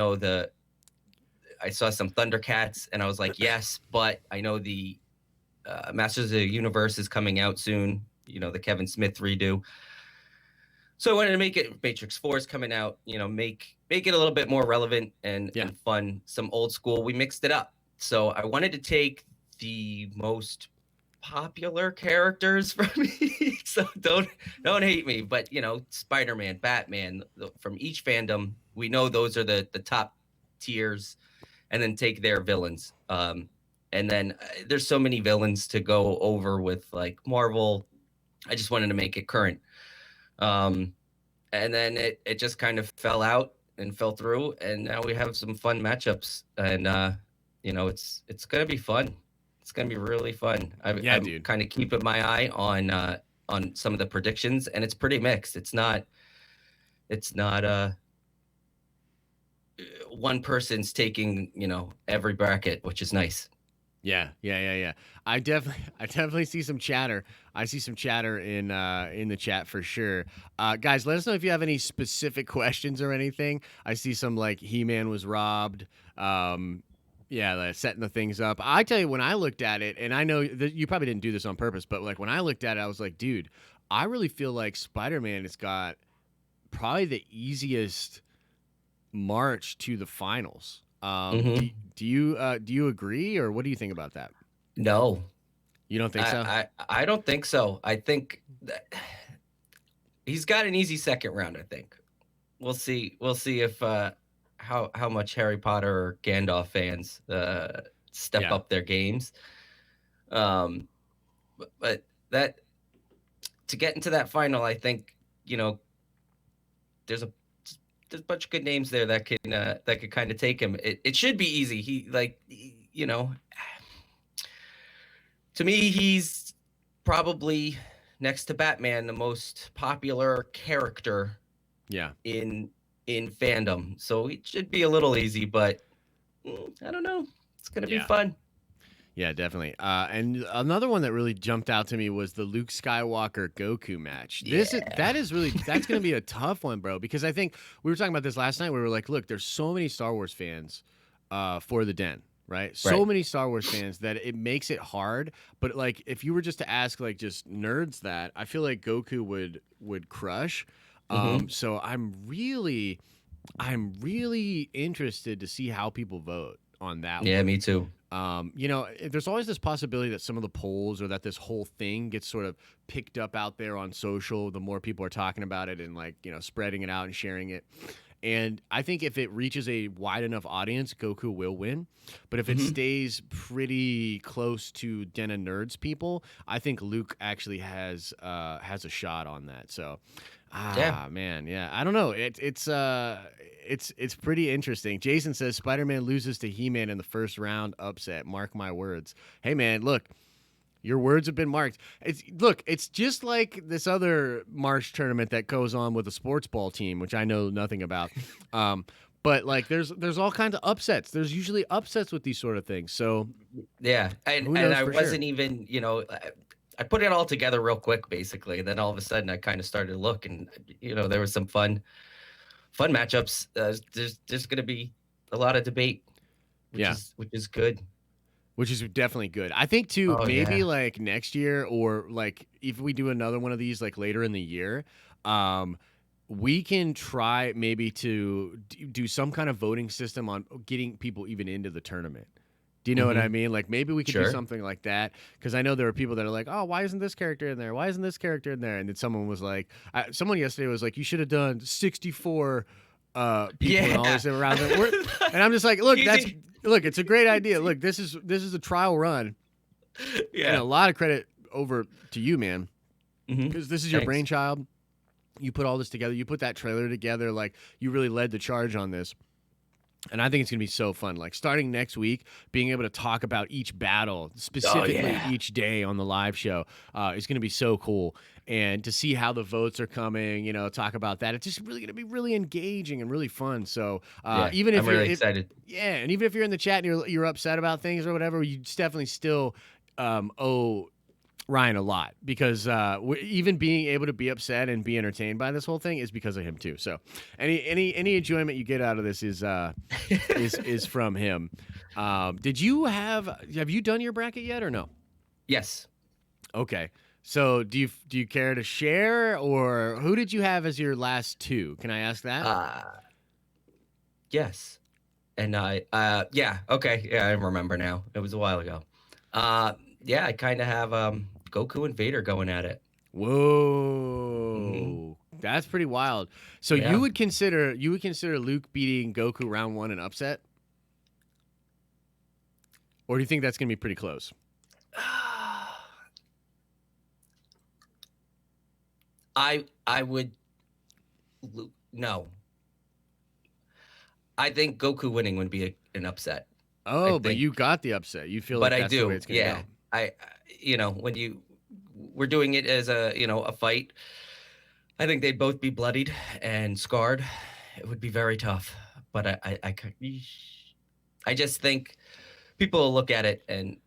saw some Thundercats and I was like, yes, but I know the Masters of the Universe is coming out soon. The Kevin Smith redo. So I wanted to make it, Matrix 4 is coming out, make it a little bit more relevant and fun, some old school. We mixed it up. So I wanted to take the most popular characters from each. So don't hate me, but Spider-Man, Batman, from each fandom, we know those are the top tiers, and then take their villains. And then there's so many villains to go over with like Marvel. I just wanted to make it current. And then it just kind of fell out and fell through, and now we have some fun matchups, and it's gonna be fun. It's gonna be really fun. I'm kind of keeping my eye on some of the predictions, and it's pretty mixed. It's not one person's taking every bracket, which is nice. Yeah. I definitely see some chatter. I see some chatter in the chat for sure. Guys, let us know if you have any specific questions or anything. I see some He-Man was robbed. Setting the things up. I tell you, when I looked at it, and I know that you probably didn't do this on purpose, but when I looked at it, I was like, dude, I really feel like Spider-Man has got probably the easiest march to the finals. Do you agree, or what do you think about that? No, you don't think so? I don't think so. I think that he's got an easy second round. I think we'll see if how much Harry Potter or Gandalf fans step up their games. But that to get into that final, I think there's a bunch of good names there that could kind of take him. It should be easy. To me, he's probably next to Batman the most popular character. In fandom, so it should be a little easy, but I don't know. It's gonna be fun. Yeah, definitely. And another one that really jumped out to me was the Luke Skywalker Goku match. That's going to be a tough one, bro, because I think we were talking about this last night. We were like, look, there's so many Star Wars fans for the Den, right? So many Star Wars fans that it makes it hard. But if you were just to ask just nerds that, I feel like Goku would crush. So I'm really interested to see how people vote on that one. Yeah, me too. There's always this possibility that some of the polls or that this whole thing gets sort of picked up out there on social. The more people are talking about it and spreading it out and sharing it. And I think if it reaches a wide enough audience, Goku will win. But if it Mhm. stays pretty close to Den of Nerds people, I think Luke actually has a shot on that. So, Yeah. man, yeah, I don't know. It's pretty interesting. Jason says Spider-Man loses to He-Man in the first round, upset. Mark my words. Hey, man, look. Your words have been marked. It's just like this other March tournament that goes on with a sports ball team, which I know nothing about. But like, there's all kinds of upsets. There's usually upsets with these sort of things. So Yeah, and who and knows I for sure? wasn't even, I put it all together real quick, basically. And then all of a sudden, I kind of started to look, and there was some fun matchups. There's going to be a lot of debate, which Yeah, is good. which is definitely good. I think too. Oh Maybe yeah, like next year, or like if we do another one of these like later in the year, um, we can try maybe to do some kind of voting system on getting people even into the tournament. Do you know what I hmm, mean? Like maybe we could do sure. something like that, because I know there are people that are like, "Oh, why isn't this character in there? Why isn't this character in there?" And then someone was like, someone yesterday was like, "You should have done 64 people and all Yeah, this around them." And I'm just like, "Look, easy. it's a great idea. Look, this is a trial run, and a Yeah. lot of credit over to you, man, Hmm. because this is your Thanks. brainchild. You put all this together. You put that trailer together. Like you really led the charge on this." And I think it's going to be so fun. Like starting next week, being able to talk about each battle, Oh specifically yeah, each day on the live show, is going to be so cool. And to see how the votes are coming, talk about that. It's just really going to be really engaging and really fun. So yeah. even if I'm you're, really excited. yeah, and even if you're in the chat and you're upset about things or whatever, you definitely still owe Ryan a lot, because even being able to be upset and be entertained by this whole thing is because of him too. So any enjoyment you get out of this is from him. Have you done your bracket yet or no? Yes. Okay. So do you care to share, or who did you have as your last two? Can I ask that? Uh, yes. And yeah, okay, yeah, I remember now. It was a while ago. Uh, yeah, I kind of have Goku and Vader going at it. Hmm. Whoa. That's pretty wild. So Yeah. you would consider Luke beating Goku round one an upset? Or do you think that's gonna be pretty close? I would no. I think Goku winning would be an upset. I Oh, but think, you got the upset. You feel but like I that's the way do. it's gonna Yeah. go. When we're doing it as a fight, I think they'd both be bloodied and scarred. It would be very tough. But I just think people will look at it and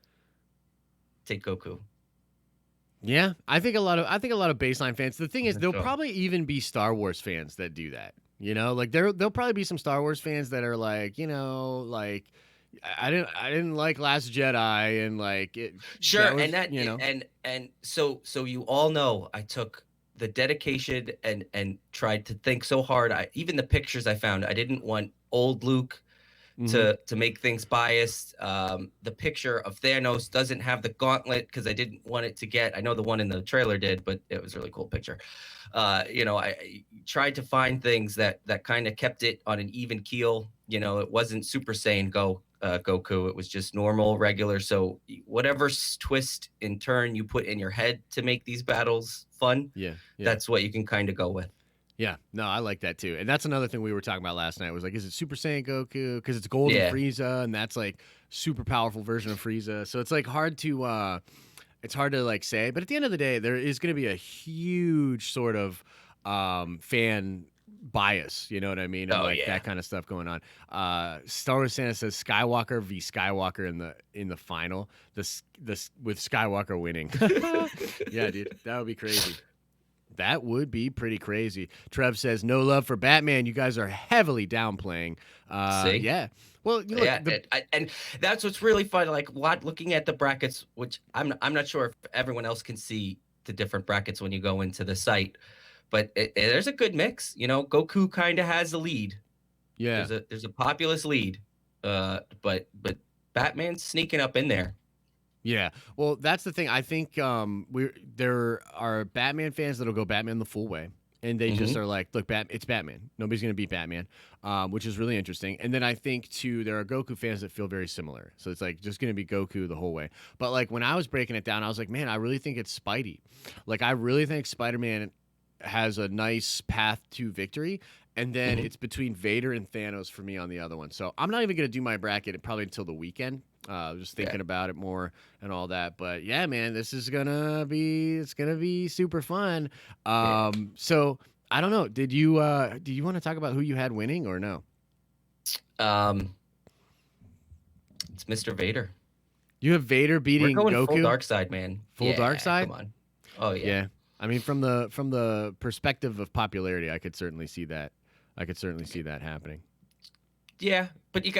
take Goku. Yeah, I think a lot of baseline fans. The thing is, For there'll sure. probably even be Star Wars fans that do that. Like there'll probably be some Star Wars fans that are like, like I didn't like Last Jedi, and like that Sure, and was, that and so you all know I took the dedication and tried to think so hard. I even the pictures I found, I didn't want old Luke hmm to make things biased. The picture of Thanos doesn't have the gauntlet because I didn't want it to get. I know the one in the trailer did, but it was a really cool picture. I tried to find things that kind of kept it on an even keel. It wasn't Super Saiyan Goku. It was just normal, regular. So whatever twist and turn you put in your head to make these battles fun, yeah, yeah. that's what you can kind of go with. Yeah, no, I like that too. And that's another thing we were talking about last night was like, is it Super Saiyan Goku? Because it's Golden Yeah, Frieza, and that's like super powerful version of Frieza. So it's like hard to like say. But at the end of the day, there is going to be a huge sort of fan bias. You know what I mean? And oh like yeah. that kind of stuff going on. Star Wars Santa says Skywalker v Skywalker in the final. This with Skywalker winning. Yeah, dude, that would be crazy. That would be pretty crazy. Trev says, "No love for Batman. You guys are heavily downplaying." See. Yeah. Well, you look, Yeah, and that's what's really fun. Like looking at the brackets, which I'm not sure if everyone else can see the different brackets when you go into the site, but there's a good mix. Goku kind of has the lead. yeah, There's a populous lead, but Batman's sneaking up in there. yeah. Well, that's the thing. I think there are Batman fans that'll go Batman the full way, And they just are like, look, it's Batman. Nobody's going to beat Batman, which is really interesting. And then I think, too, there are Goku fans that feel very similar. So it's like just going to be Goku the whole way. But like when I was breaking it down, I was like, man, I really think it's Spidey. Like I really think Spider-Man has a nice path to victory. And then it's between Vader and Thanos for me on the other one. So I'm not even going to do my bracket probably until the weekend. Just thinking about it more and all that. But yeah, man, this is gonna be super fun. So I don't know. Did you want to talk about who you had winning or no? It's Mr. Vader. You have Vader beating We're going Goku? full dark side, man. Full dark side? Come on. Oh yeah. Yeah. I mean, from the perspective of popularity, I could certainly see that. I could certainly see that happening. Yeah, but he's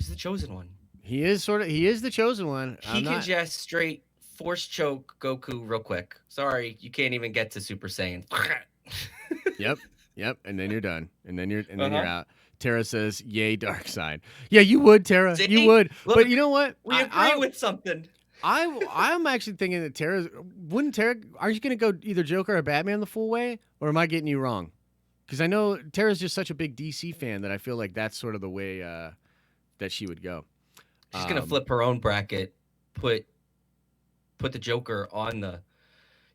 the chosen one. He is the chosen one. He can just straight force choke Goku real quick. Sorry, you can't even get to Super Saiyan. Yep, and then you're done, and then you're out. Tara says, "Yay, dark side." Yeah, you would, Tara. See? You would. Look, but you know what? We agree with something. I'm actually thinking that Tara. Are you going to go either Joker or Batman the full way, or am I getting you wrong? Because I know Tara's just such a big DC fan that I feel like that's sort of the way that she would go. She's gonna flip her own bracket, put the Joker on the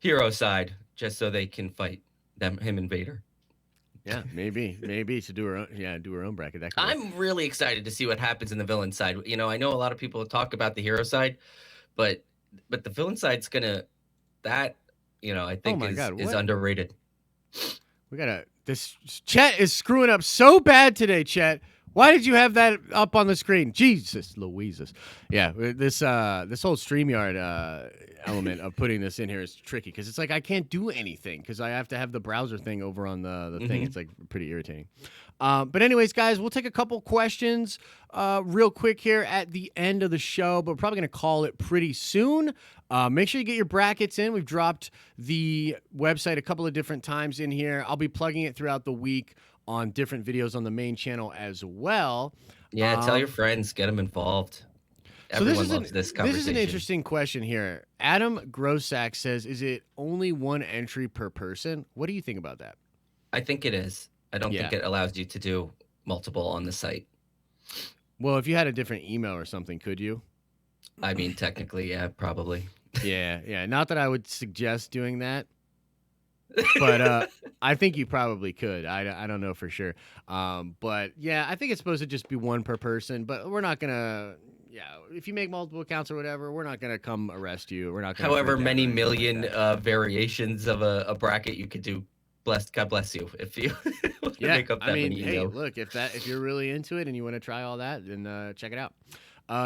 hero side, just so they can fight him and Vader. Yeah, maybe to do her own bracket. That could I'm really excited to see what happens in the villain side. You know, I know a lot of people talk about the hero side, but the villain side's gonna I think is underrated. This chat is screwing up so bad today, chat. Why did you have that up on the screen? Jesus Louises. Yeah, this whole StreamYard element of putting this in here is tricky because it's like I can't do anything because I have to have the browser thing over on the thing. It's like pretty irritating. But anyways, guys, we'll take a couple questions real quick here at the end of the show, but we're probably going to call it pretty soon. Make sure you get your brackets in. We've dropped the website a couple of different times in here. I'll be plugging it throughout the week on different videos on the main channel as well. Yeah, tell your friends, get them involved. Everyone loves this conversation. This is an interesting question here. Adam Grossack says, is it only one entry per person? What do you think about that? I think it is. I don't think it allows you to do multiple on the site. Well, if you had a different email or something, could you? I mean, technically, yeah, probably. Yeah. Not that I would suggest doing that. But I think you probably could. I don't know for sure. But yeah, I think it's supposed to just be one per person. But we're not gonna. Yeah, if you make multiple accounts or whatever, we're not gonna come arrest you. We're not gonna. However many million variations of a bracket you could do. God bless you if you make up that many. Hey, look, if you're really into it and you want to try all that, then check it out.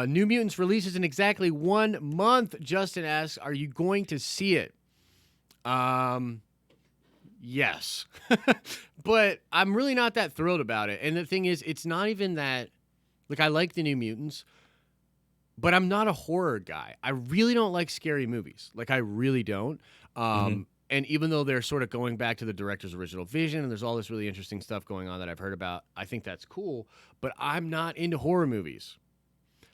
New Mutants releases in exactly 1 month. Justin asks, "Are you going to see it?" Yes, but I'm really not that thrilled about it. And the thing is, it's not even that. Like, I like the New Mutants, but I'm not a horror guy. I really don't like scary movies. Like, I really don't. And even though they're sort of going back to the director's original vision, and there's all this really interesting stuff going on that I've heard about, I think that's cool. But I'm not into horror movies.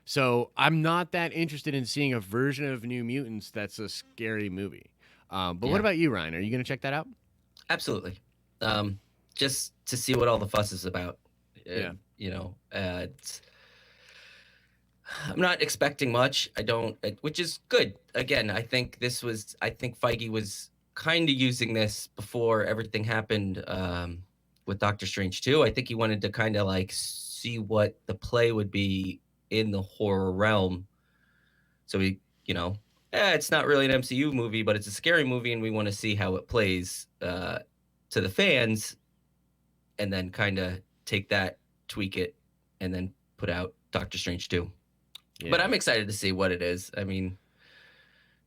So I'm not that interested in seeing a version of New Mutants that's a scary movie. What about you, Ryan? Are you going to check that out? Absolutely. Just to see what all the fuss is about. I'm not expecting much. Which is good. Again, I think Feige was kind of using this before everything happened with Doctor Strange 2. I think he wanted to kind of like see what the play would be in the horror realm. So it's not really an MCU movie, but it's a scary movie, and we want to see how it plays to the fans, and then kind of take that, tweak it, and then put out Doctor Strange 2. Yeah. But I'm excited to see what it is. I mean,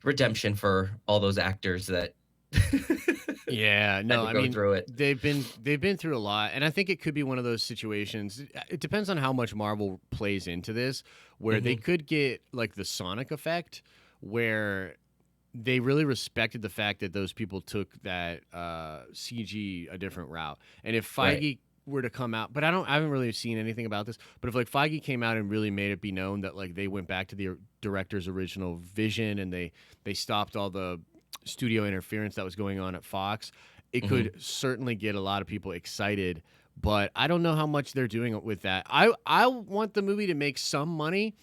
redemption for all those actors that go through it. They've been through a lot, and I think it could be one of those situations. It depends on how much Marvel plays into this, where they could get like the Sonic effect, where they really respected the fact that those people took that CG a different route. And if Feige were to come out, but I haven't really seen anything about this, but if like Feige came out and really made it be known that like they went back to the director's original vision and they stopped all the studio interference that was going on at Fox, it could certainly get a lot of people excited. But I don't know how much they're doing with that. I want the movie to make some money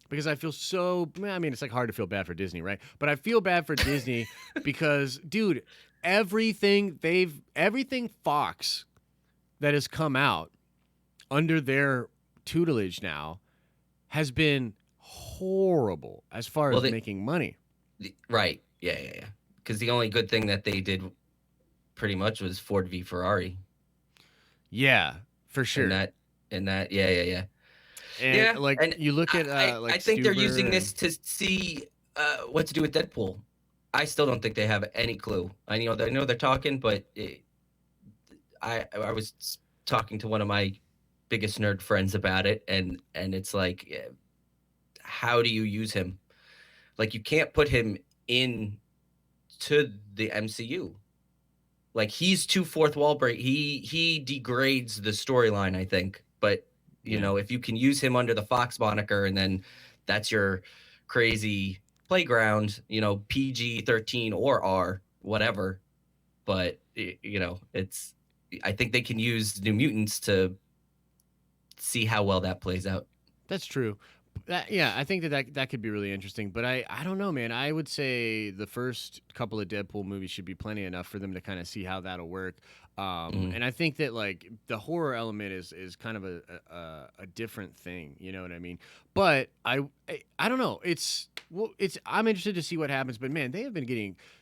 because I feel so. I mean, it's like hard to feel bad for Disney, right? But I feel bad for Disney because, dude, everything Fox that has come out under their tutelage now has been horrible as far as making money. Right. Yeah. Because the only good thing that they did pretty much was Ford v Ferrari. Yeah, for sure. And that. Yeah. And like and you look at I think they're using this to see what to do with Deadpool. I still don't think they have any clue. I know they're talking, but I was talking to one of my biggest nerd friends about it, and it's like, how do you use him? Like, you can't put him in to the MCU. Like, he's too fourth wall break. He degrades the storyline, I think. But you know, if you can use him under the Fox moniker, and then that's your crazy playground, you know, PG-13 or R, whatever. But you know, I think they can use New Mutants to see how well that plays out. That's true. I think that could be really interesting. But I don't know, man. I would say the first couple of Deadpool movies should be plenty enough for them to kind of see how that'll work. And I think that like the horror element is kind of a different thing. You know what I mean? But I don't know. I'm interested to see what happens. But man,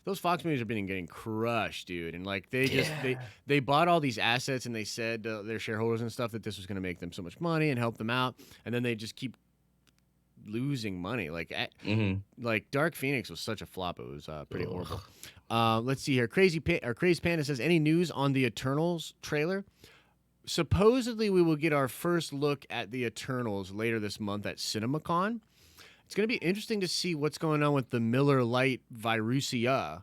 those Fox movies have been getting crushed, dude. And like they bought all these assets and they said to their shareholders and stuff that this was going to make them so much money and help them out, and then they just keep losing money. Like Dark Phoenix was such a flop. It was pretty horrible. Let's see here. Crazy Panda says, any news on the Eternals trailer? Supposedly we will get our first look at the Eternals later this month at CinemaCon. It's going to be interesting to see what's going on with the Miller Lite Virusia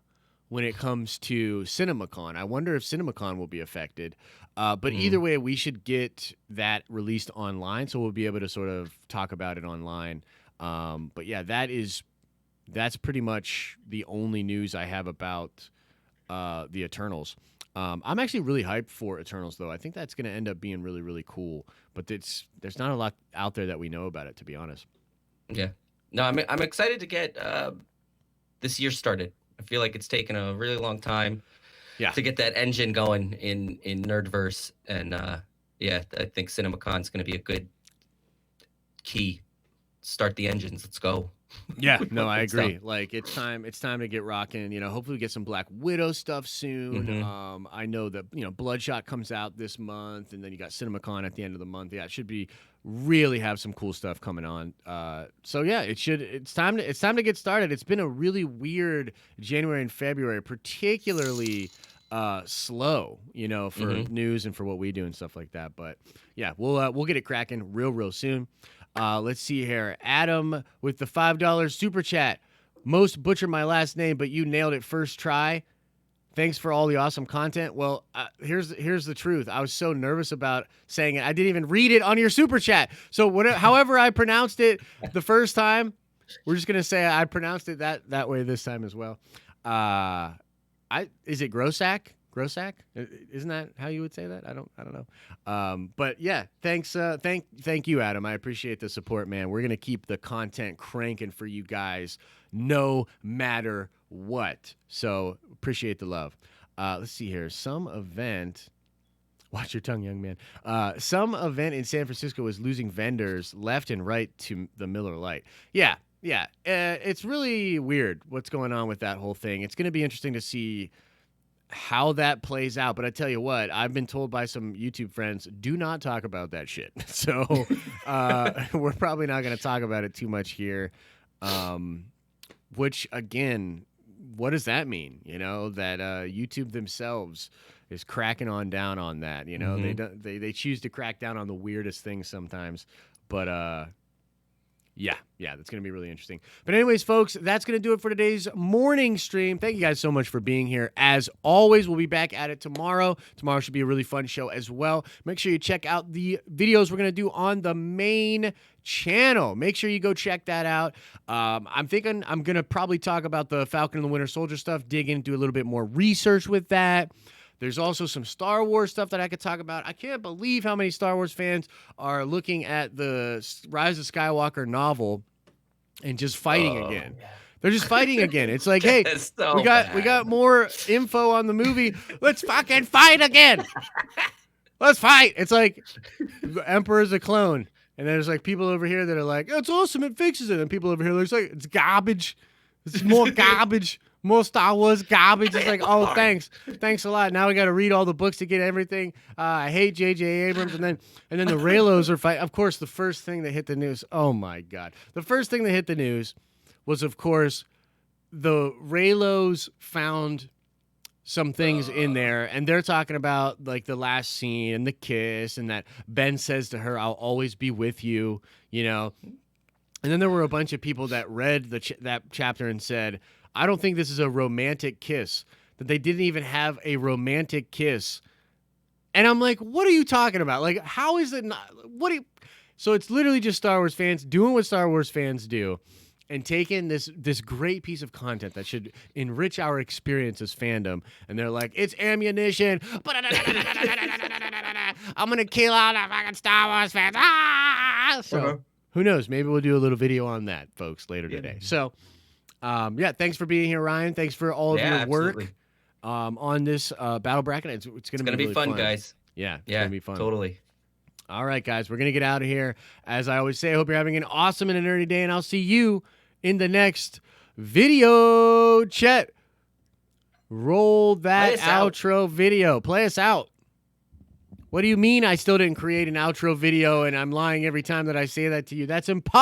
when it comes to CinemaCon. I wonder if CinemaCon will be affected. But either way, we should get that released online, so we'll be able to sort of talk about it online. But yeah, that's pretty much the only news I have about the Eternals. I'm actually really hyped for Eternals, though. I think that's going to end up being really, really cool. But there's not a lot out there that we know about it, to be honest. Yeah. No, I'm excited to get this year started. I feel like it's taken a really long time to get that engine going in Nerdverse. And I think CinemaCon's going to be a good key. Start the engines. Let's go. Yeah, no, I agree. Stuff. Like it's time to get rocking. You know, hopefully we get some Black Widow stuff soon. I know that, you know, Bloodshot comes out this month, and then you got CinemaCon at the end of the month. Yeah, it should be really have some cool stuff coming on. So yeah, it's time to get started. It's been a really weird January and February, particularly slow, you know, for news and for what we do and stuff like that. But yeah, we'll get it cracking real soon. Let's see here. Adam with the $5 super chat. Most butcher my last name, but you nailed it first try. Thanks for all the awesome content. Well, here's the truth. I was so nervous about saying it. I didn't even read it on your super chat. So however I pronounced it the first time, we're just gonna say I pronounced it that way this time as well. Is it Grossack? Grossack? Isn't that how you would say that? I don't know. But yeah, thanks. Thank you, Adam. I appreciate the support, man. We're going to keep the content cranking for you guys no matter what. So appreciate the love. Let's see here. Some event. Watch your tongue, young man. Some event in San Francisco is losing vendors left and right to the Miller Lite. Yeah. It's really weird what's going on with that whole thing. It's going to be interesting to see how that plays out. But I tell you what, I've been told by some YouTube friends, do not talk about that shit. So we're probably not going to talk about it too much here. Which, again, what does that mean? You know, that YouTube themselves is cracking on down on that. You know, they choose to crack down on the weirdest things sometimes. But Yeah, that's going to be really interesting. But anyways, folks, that's going to do it for today's morning stream. Thank you guys so much for being here. As always, we'll be back at it tomorrow. Tomorrow should be a really fun show as well. Make sure you check out the videos we're going to do on the main channel. Make sure you go check that out. I'm thinking I'm going to probably talk about the Falcon and the Winter Soldier stuff, dig in, do a little bit more research with that. There's also some Star Wars stuff that I could talk about. I can't believe how many Star Wars fans are looking at the Rise of Skywalker novel and just fighting again. They're just fighting again. It's like, hey, So we got more info on the movie. Let's fucking fight again. Let's fight. It's like the Emperor's a clone. And there's like people over here that are like, oh, it's awesome, it fixes it. And people over here are like, it's garbage. It's more garbage. More Star Wars garbage. It's like, oh, thanks a lot. Now we got to read all the books to get everything. I hate J.J. Abrams, and then the Reylos are fighting. Of course, the first thing that hit the news. Oh my God, the first thing that hit the news was, of course, the Reylos found some things in there, and they're talking about like the last scene and the kiss, and that Ben says to her, "I'll always be with you," you know. And then there were a bunch of people that read that chapter and said, I don't think this is a romantic kiss, that they didn't even have a romantic kiss. And I'm like, what are you talking about? Like, how is it not? So it's literally just Star Wars fans doing what Star Wars fans do and taking this great piece of content that should enrich our experience as fandom. And they're like, it's ammunition. I'm going to kill all the fucking Star Wars fans. So who knows? Maybe we'll do a little video on that, folks, later today. So, thanks for being here, Ryan. Thanks for all of your work on this battle bracket. It's going to be really fun, guys. Yeah, it's going to be fun. Totally. All right, guys, we're going to get out of here. As I always say, I hope you're having an awesome and a nerdy day, and I'll see you in the next video. Chet, roll that outro video. Play us out. What do you mean I still didn't create an outro video and I'm lying every time that I say that to you? That's impossible.